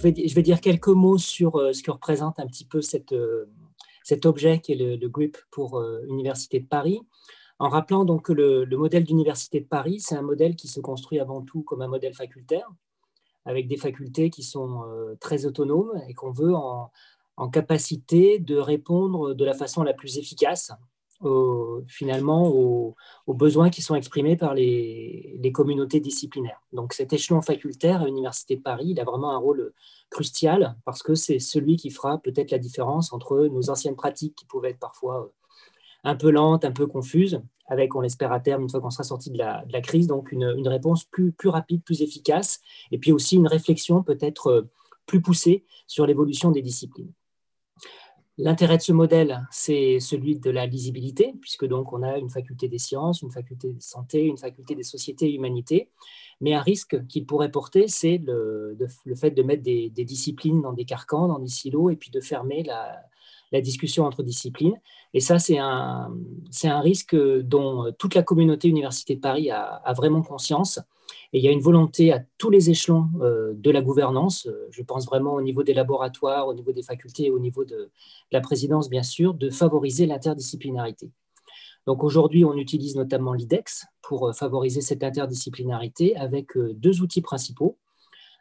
je vais dire quelques mots sur ce que représente un petit peu cet objet qui est le GRIP pour Université de Paris, en rappelant donc que le modèle d'Université de Paris, c'est un modèle qui se construit avant tout comme un modèle facultaire, avec des facultés qui sont très autonomes et qu'on veut en capacité de répondre de la façon la plus efficace finalement aux besoins qui sont exprimés par les communautés disciplinaires. Donc cet échelon facultaire à l'Université de Paris, il a vraiment un rôle crucial parce que c'est celui qui fera peut-être la différence entre nos anciennes pratiques qui pouvaient être parfois un peu lentes, un peu confuses, avec, on l'espère à terme, une fois qu'on sera sorti de la crise, donc une réponse plus rapide, plus efficace, et puis aussi une réflexion peut-être plus poussée sur l'évolution des disciplines. L'intérêt de ce modèle, c'est celui de la lisibilité, puisque donc on a une faculté des sciences, une faculté de santé, une faculté des sociétés et humanités, mais un risque qu'il pourrait porter, c'est le fait de mettre des disciplines dans des carcans, dans des silos, et puis de fermer la discussion entre disciplines. Et ça, c'est un risque dont toute la communauté Université de Paris a vraiment conscience. Et il y a une volonté à tous les échelons de la gouvernance, je pense vraiment au niveau des laboratoires, au niveau des facultés, au niveau de la présidence, bien sûr, de favoriser l'interdisciplinarité. Donc aujourd'hui, on utilise notamment l'IDEX pour favoriser cette interdisciplinarité avec deux outils principaux.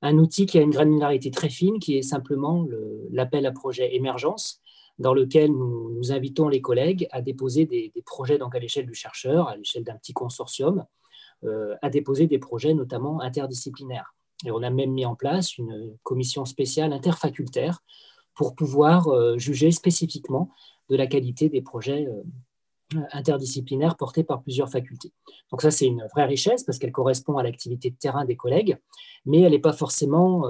Un outil qui a une granularité très fine, qui est simplement l'appel à projet émergence, dans lequel nous invitons les collègues à déposer des projets donc à l'échelle du chercheur, à l'échelle d'un petit consortium, à déposer des projets notamment interdisciplinaires. Et on a même mis en place une commission spéciale interfacultaire pour pouvoir juger spécifiquement de la qualité des projets interdisciplinaires portés par plusieurs facultés. Donc ça, c'est une vraie richesse parce qu'elle correspond à l'activité de terrain des collègues, mais elle n'est pas forcément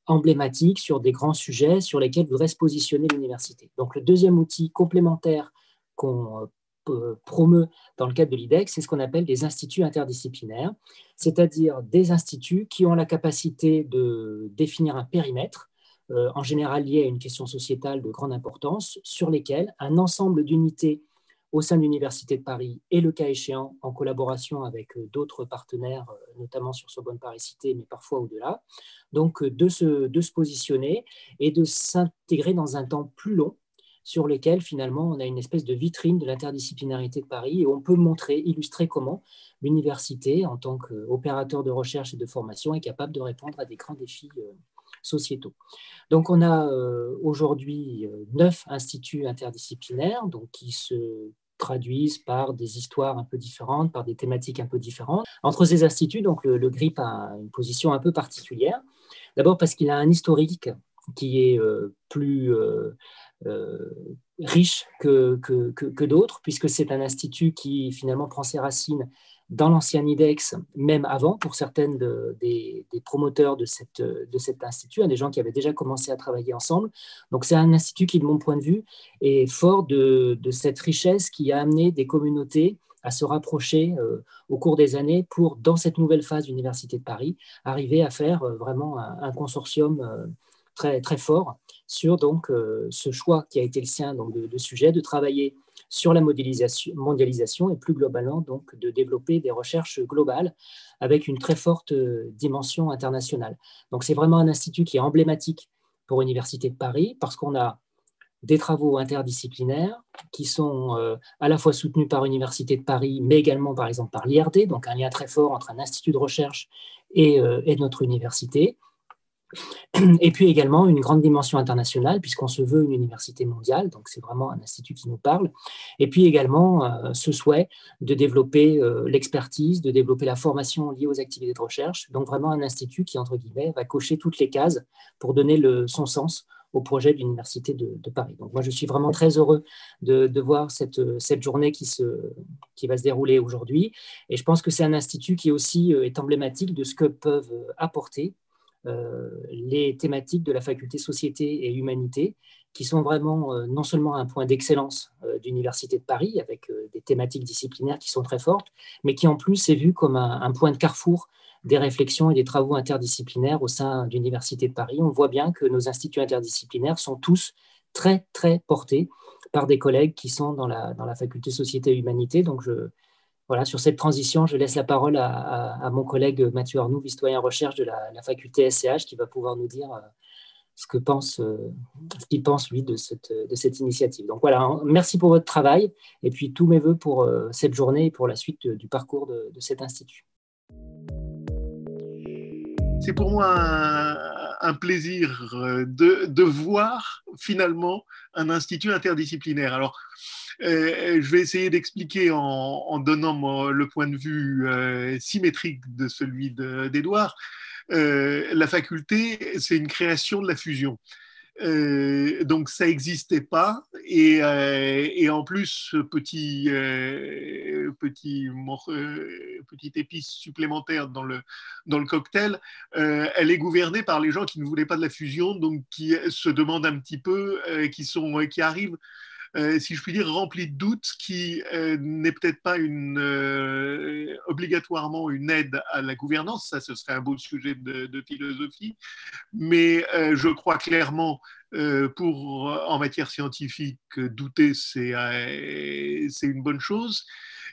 emblématique sur des grands sujets sur lesquels voudrait se positionner l'université. Donc le deuxième outil complémentaire qu'on promeut dans le cadre de l'IDEX, c'est ce qu'on appelle des instituts interdisciplinaires, c'est-à-dire des instituts qui ont la capacité de définir un périmètre, en général lié à une question sociétale de grande importance, sur lesquels un ensemble d'unités au sein de l'Université de Paris et le cas échéant en collaboration avec d'autres partenaires, notamment sur Sorbonne Paris Cité, mais parfois au-delà, donc de se positionner et de s'intégrer dans un temps plus long sur lequel finalement on a une espèce de vitrine de l'interdisciplinarité de Paris et on peut montrer, illustrer comment l'université, en tant qu'opérateur de recherche et de formation, est capable de répondre à des grands défis sociétaux. Donc on a aujourd'hui 9 instituts interdisciplinaires donc, qui se traduisent par des histoires un peu différentes, par des thématiques un peu différentes. Entre ces instituts, donc le GRIP a une position un peu particulière. D'abord parce qu'il a un historique qui est plus riche que d'autres, puisque c'est un institut qui finalement prend ses racines dans l'ancien IDEX, même avant, pour certaines des promoteurs de cet institut, des gens qui avaient déjà commencé à travailler ensemble. Donc c'est un institut qui, de mon point de vue, est fort de cette richesse qui a amené des communautés à se rapprocher au cours des années pour, dans cette nouvelle phase d'Université de Paris, arriver à faire vraiment un consortium très, très fort sur donc, ce choix qui a été le sien donc, de sujet, de travailler sur la mondialisation et plus globalement donc, de développer des recherches globales avec une très forte dimension internationale. Donc c'est vraiment un institut qui est emblématique pour l'Université de Paris parce qu'on a des travaux interdisciplinaires qui sont à la fois soutenus par l'Université de Paris, mais également par exemple par l'IRD, donc un lien très fort entre un institut de recherche et notre université. Et puis également une grande dimension internationale, puisqu'on se veut une université mondiale, donc c'est vraiment un institut qui nous parle. Et puis également ce souhait de développer l'expertise, de développer la formation liée aux activités de recherche. Donc vraiment un institut qui, entre guillemets, va cocher toutes les cases pour donner son sens au projet de l'Université de Paris. Donc moi, je suis vraiment très heureux de voir cette journée qui va se dérouler aujourd'hui. Et je pense que c'est un institut qui aussi est emblématique de ce que peuvent apporter les thématiques de la faculté Société et Humanité, qui sont vraiment non seulement un point d'excellence d'Université de Paris, avec des thématiques disciplinaires qui sont très fortes, mais qui en plus est vu comme un point de carrefour des réflexions et des travaux interdisciplinaires au sein d'Université de Paris. On voit bien que nos instituts interdisciplinaires sont tous très, très portés par des collègues qui sont dans la faculté Société et Humanité. Donc, voilà, sur cette transition, je laisse la parole à mon collègue Mathieu Arnoux, historien recherche de la faculté SCH, qui va pouvoir nous dire ce qu'il pense lui de cette initiative. Donc voilà, merci pour votre travail et puis tous mes voeux pour cette journée et pour la suite du parcours de cet institut. C'est pour moi un plaisir de voir finalement un institut interdisciplinaire. Alors, je vais essayer d'expliquer en donnant le point de vue symétrique de celui d'Édouard. La faculté, c'est une création de la fusion. Donc ça n'existait pas et en plus petite épice supplémentaire dans le cocktail, elle est gouvernée par les gens qui ne voulaient pas de la fusion, donc qui se demandent un petit peu, qui arrivent, si je puis dire, rempli de doutes, qui n'est peut-être pas obligatoirement une aide à la gouvernance, ça ce serait un beau sujet de philosophie, mais je crois clairement en matière scientifique, douter c'est une bonne chose.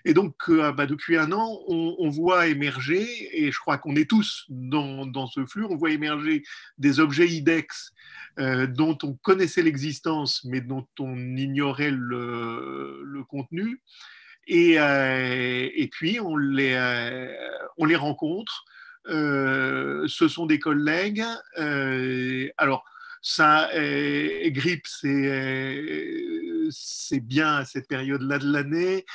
Et donc, depuis un an, on voit émerger, et je crois qu'on est tous dans ce flux, on voit émerger des objets IDEX dont on connaissait l'existence, mais dont on ignorait le contenu. Et puis, on les rencontre. Ce sont des collègues. Alors, ça, GRIP, c'est bien à cette période-là de l'année.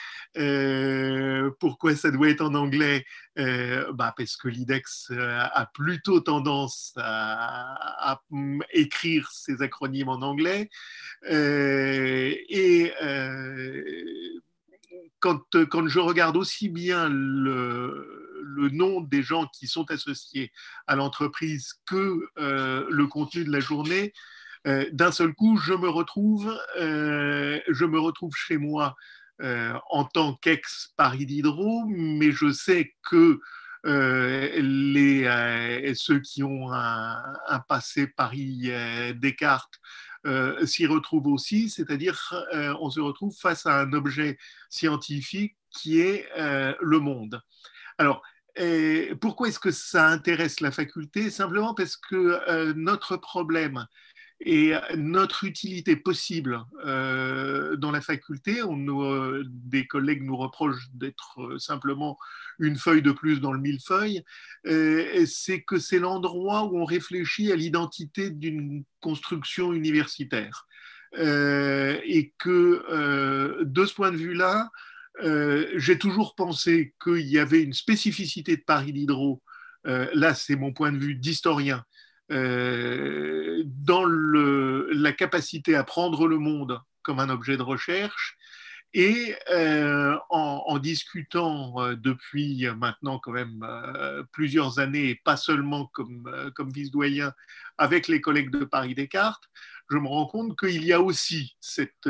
Pourquoi ça doit être en anglais? Parce que l'IDEX a plutôt tendance à écrire ses acronymes en anglais. Quand je regarde aussi bien le nom des gens qui sont associés à l'entreprise que le contenu de la journée, d'un seul coup, je me retrouve chez moi en tant qu'ex-Paris Diderot, mais je sais que ceux qui ont un passé Paris Descartes s'y retrouvent aussi, c'est-à-dire on se retrouve face à un objet scientifique qui est le monde. Alors, pourquoi est-ce que ça intéresse la faculté? Simplement parce que notre problème et notre utilité possible dans la faculté, des collègues nous reprochent d'être simplement une feuille de plus dans le millefeuille, c'est que c'est l'endroit où on réfléchit à l'identité d'une construction universitaire. Et que de ce point de vue-là, j'ai toujours pensé qu'il y avait une spécificité de Paris Diderot, là c'est mon point de vue d'historien, dans la capacité à prendre le monde comme un objet de recherche. Et en discutant depuis maintenant quand même plusieurs années, et pas seulement comme vice-doyen, avec les collègues de Paris Descartes, je me rends compte qu'il y a aussi cette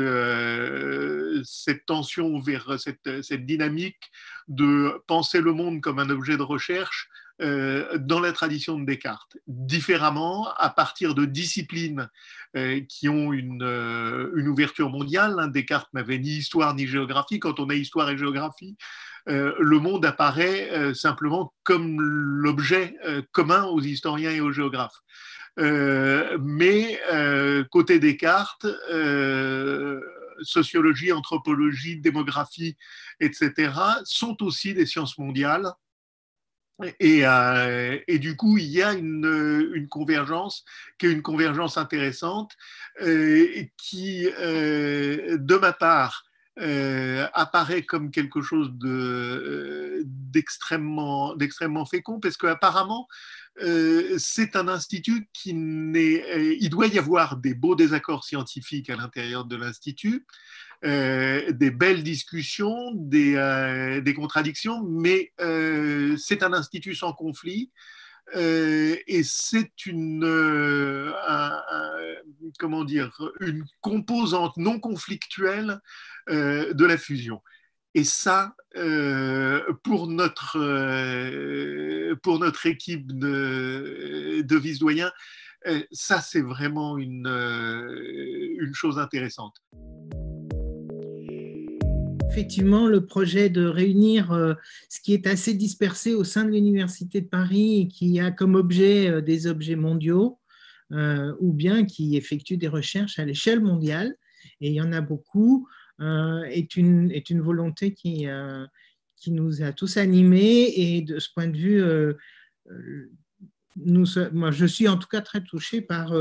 tension vers cette dynamique de penser le monde comme un objet de recherche dans la tradition de Descartes, différemment à partir de disciplines qui ont une ouverture mondiale. Descartes n'avait ni histoire ni géographie. Quand on a histoire et géographie, le monde apparaît simplement comme l'objet commun aux historiens et aux géographes. Mais côté Descartes, sociologie, anthropologie, démographie, etc., sont aussi des sciences mondiales. Et du coup, il y a une convergence qui est une convergence intéressante qui, de ma part, apparaît comme quelque chose d'extrêmement fécond, parce qu'apparemment, c'est un institut il doit y avoir des beaux désaccords scientifiques à l'intérieur de l'institut, des belles discussions, des contradictions, mais c'est un institut sans conflit et c'est comment dire, une composante non conflictuelle de la fusion. Et ça, pour notre équipe de vice-doyens, ça c'est vraiment une chose intéressante. Effectivement, le projet de réunir ce qui est assez dispersé au sein de l'Université de Paris et qui a comme objet des objets mondiaux, ou bien qui effectuent des recherches à l'échelle mondiale, et il y en a beaucoup, est une volonté qui nous a tous animés. Et de ce point de vue, moi, je suis en tout cas très touchée par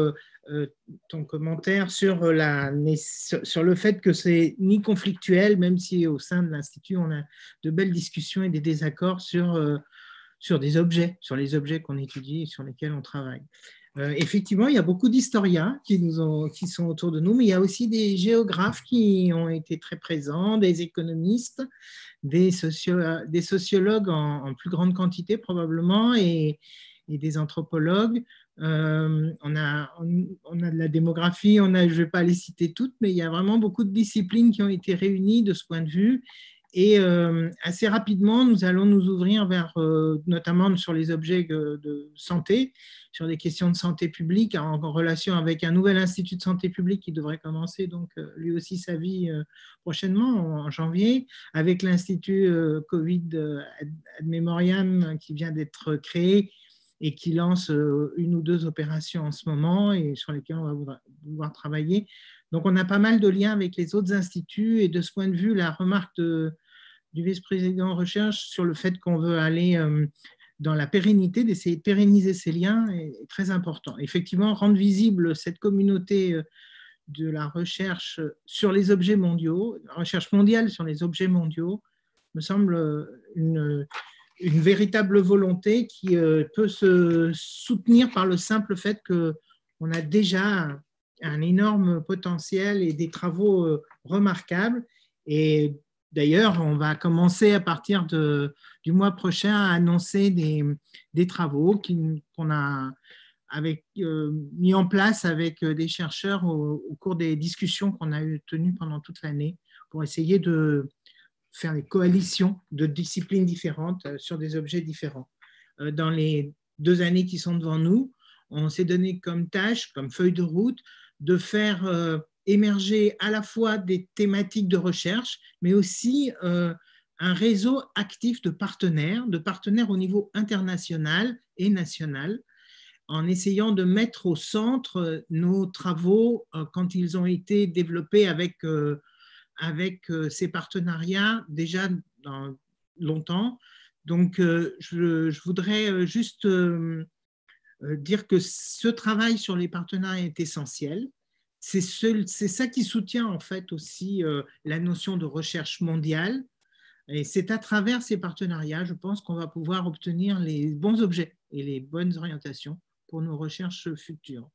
ton commentaire sur le fait que c'est ni conflictuel, même si au sein de l'Institut, on a de belles discussions et des désaccords sur des objets, sur les objets qu'on étudie et sur lesquels on travaille. Effectivement, il y a beaucoup d'historiens qui sont autour de nous, mais il y a aussi des géographes qui ont été très présents, des économistes, des sociologues en plus grande quantité probablement, et des anthropologues. On a de la démographie, je ne vais pas les citer toutes, mais il y a vraiment beaucoup de disciplines qui ont été réunies de ce point de vue. Et assez rapidement, nous allons nous ouvrir vers, notamment sur les objets de santé, sur des questions de santé publique, en relation avec un nouvel institut de santé publique qui devrait commencer donc lui aussi sa vie prochainement, en janvier, avec l'institut Covid ad memoriam qui vient d'être créé et qui lance une ou deux opérations en ce moment et sur lesquelles on va pouvoir travailler. Donc, on a pas mal de liens avec les autres instituts, et de ce point de vue, la remarque du vice-président recherche sur le fait qu'on veut aller dans la pérennité, d'essayer de pérenniser ces liens est très important. Effectivement, rendre visible cette communauté de la recherche sur les objets mondiaux, la recherche mondiale sur les objets mondiaux, me semble une véritable volonté qui peut se soutenir par le simple fait qu'on a déjà un énorme potentiel et des travaux remarquables. Et d'ailleurs, on va commencer à partir du mois prochain à annoncer des travaux qu'on a mis en place avec des chercheurs au cours des discussions qu'on a tenues pendant toute l'année pour essayer de faire des coalitions de disciplines différentes sur des objets différents. Dans les 2 années qui sont devant nous, on s'est donné comme tâche, comme feuille de route, de faire émerger à la fois des thématiques de recherche, mais aussi un réseau actif de partenaires au niveau international et national, en essayant de mettre au centre nos travaux quand ils ont été développés avec ces partenariats déjà dans longtemps. Donc, je voudrais juste dire que ce travail sur les partenariats est essentiel. C'est ça qui soutient en fait aussi la notion de recherche mondiale. Et c'est à travers ces partenariats, je pense, qu'on va pouvoir obtenir les bons objets et les bonnes orientations pour nos recherches futures.